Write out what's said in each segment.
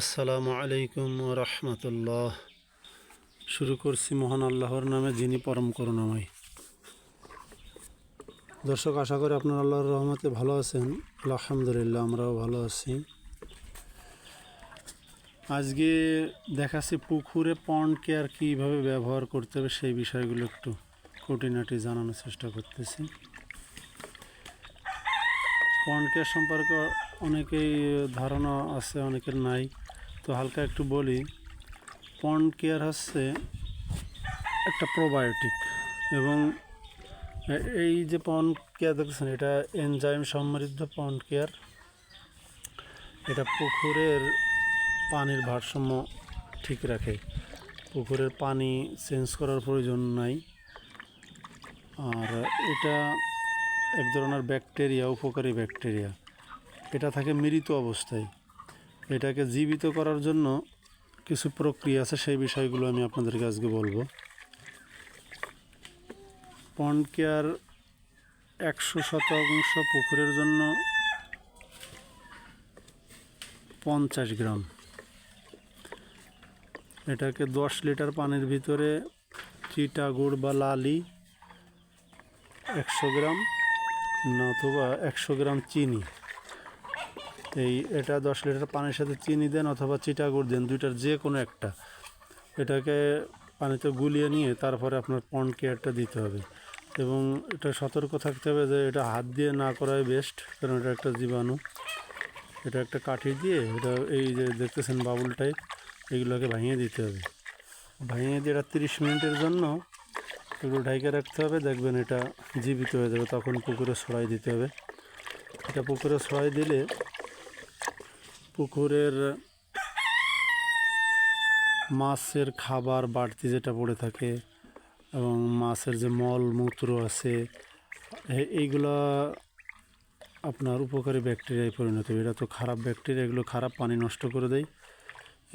আসসালামু আলাইকুম রহমতুল্লাহ। শুরু করছি মহান আল্লাহর নামে, যিনি পরম করুণাময়। দর্শক, আশা করি আপনার আল্লাহর রহমতে ভালো আছেন। আলহামদুলিল্লাহ, আমরাও ভালো আছি। আজকে দেখাচ্ছি পুকুরে পন্ড কেয়ার কীভাবে ব্যবহার করতে হবে, সেই বিষয়গুলো একটু খুঁটিনাটি জানানোর চেষ্টা করতেছি। পন্ড কেয়ার সম্পর্কে অনেকেই ধারণা আছে, অনেকের নাই, তো হালকা একটু বলি। পন্ড কেয়ার হচ্ছে একটা প্রোবায়োটিক, এবং এই যে পন্ড কেয়ার দেখছেন, এটা এনজাইম সমৃদ্ধ পন্ড কেয়ার। এটা পুকুরের পানির ভারসাম্য ঠিক রাখে। পুকুরের পানি চেঞ্জ করার প্রয়োজন নাই। আর এটা এক ধরনের ব্যাকটেরিয়া, উপকারী ব্যাকটেরিয়া। এটা থাকে মৃত অবস্থায়। এটাকে জীবিত করার জন্য কিছু প্রক্রিয়া আছে, সেই বিষয়গুলো আমি আপনাদেরকে আজকে বলবো। পন্ড কেয়ার 100% পুকুরের জন্য 50 গ্রাম। এটাকে 10 লিটার পানির ভিতরে চিটা গুড় বা লালি 100 গ্রাম, অথবা 100 গ্রাম চিনি, এটা 10 লিটার পানির সাথে চিনি দেন অথবা চিটা গুড় দেন, দুইটার যে কোনো একটা। এটাকে পানিতে গুলিয়ে নিয়ে তারপরে আপনার পন্ড কেয়ারটা দিতে হবে। এবং এটা সতর্ক থাকতে হবে যে এটা হাত দিয়ে না করাই বেস্ট, কারণ এটা একটা জীবাণু। এটা একটা কাঠি দিয়ে, এটা এই যে দেখতেছেন বাবুল টাইপ, এগুলোকে ভাঙিয়ে দিতে হবে। ভাঙিয়ে দিয়ে এটা 30 মিনিটের জন্য এগুলো ঢাইকে রাখতে হবে। দেখবেন এটা জীবিত হয়ে যাবে, তখন পুকুরে ছড়াই দিতে হবে। এটা পুকুরে ছড়াই দিলে পুকুরের মাছের খাবার বাড়তি যেটা পড়ে থাকে, এবং মাছের যে মল মূত্র আছে, এইগুলা আপনার উপকারী ব্যাকটেরিয়ায় পরিণত হবে। এটা তো খারাপ ব্যাকটেরিয়া, এগুলো খারাপ পানি নষ্ট করে দেয়।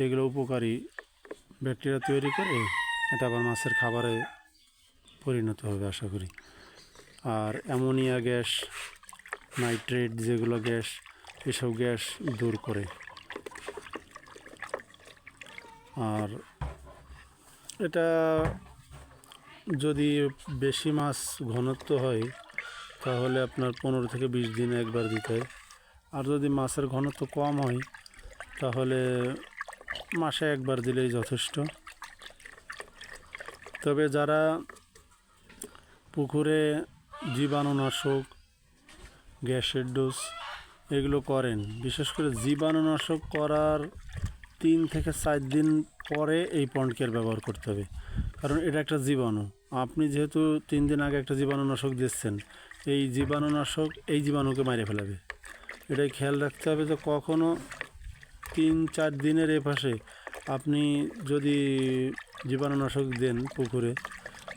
এগুলো উপকারী ব্যাকটেরিয়া তৈরি করে এটা আবার মাছের খাবারে পরিণত হবে আশা করি। আর অ্যামোনিয়া গ্যাস, নাইট্রেট যেগুলো গ্যাস, এসব গ্যাস দূর করে। আর এটা যদি বেশি মাছ ঘনত্ব হয় তাহলে আপনার 15 থেকে 20 দিনে একবার দিতে হয়। আর যদি মাছের ঘনত্ব কম হয় তাহলে মাসে একবার দিলেই যথেষ্ট। তবে যারা পুকুরে জীবাণুনাশক, গ্যাসের ডোজ এগুলো করেন, বিশেষ করে জীবাণুনাশক করার 3 থেকে 4 দিন পরে এই পন্ড কেয়ার ব্যবহার করতে হবে। কারণ এটা একটা জীবাণু। আপনি যেহেতু 3 দিন আগে একটা জীবাণুনাশক দিচ্ছেন, এই জীবাণুনাশক এই জীবাণুকে মেরে ফেলাবে। এটাই খেয়াল রাখতে হবে যে কখনও 3-4 দিনের এপাশে আপনি যদি জীবাণুনাশক দেন পুকুরে,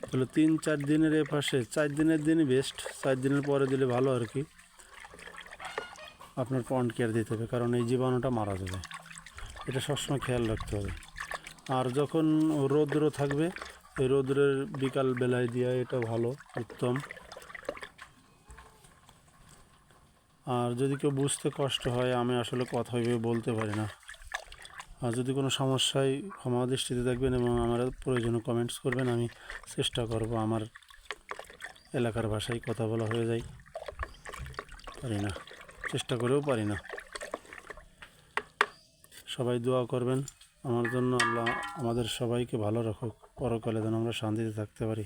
তাহলে 3-4 দিনের এপাশে 4 দিনের দিনই বেস্ট, 4 দিনের পরে দিলে ভালো আর কি। আপনার পন্ড কেয়ার দিতে হবে, কারণ এই জীবাণুটা মারা যাবে। এটা সবসময় খেয়াল রাখতে হবে। আর যখন রৌদ্র থাকবে, এই রৌদ্রের বিকাল বেলায় দেওয়া এটা ভালো, উত্তম। আর যদি কেউ বুঝতে কষ্ট হয়, আমি আসলে কথা ভেবে বলতে পারি না। আর যদি কোনো সমস্যায় ক্ষমা দৃষ্টিতে দেখবেন এবং আমার প্রয়োজনীয় কমেন্টস করবেন, আমি চেষ্টা করব। আমার এলাকার ভাষায় কথা বলা হয়ে যায়, পারি না, চেষ্টা করেও পারি না। সবাই দোয়া করবেন আমার জন্য, আল্লাহ আমাদের সবাইকে ভালো রাখুক, পরকালে যেন আমরা শান্তিতে থাকতে পারি।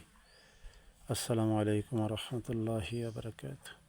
আসসালামু আলাইকুম রহমতুল্লাহি ওয়া বারাকাতুহু।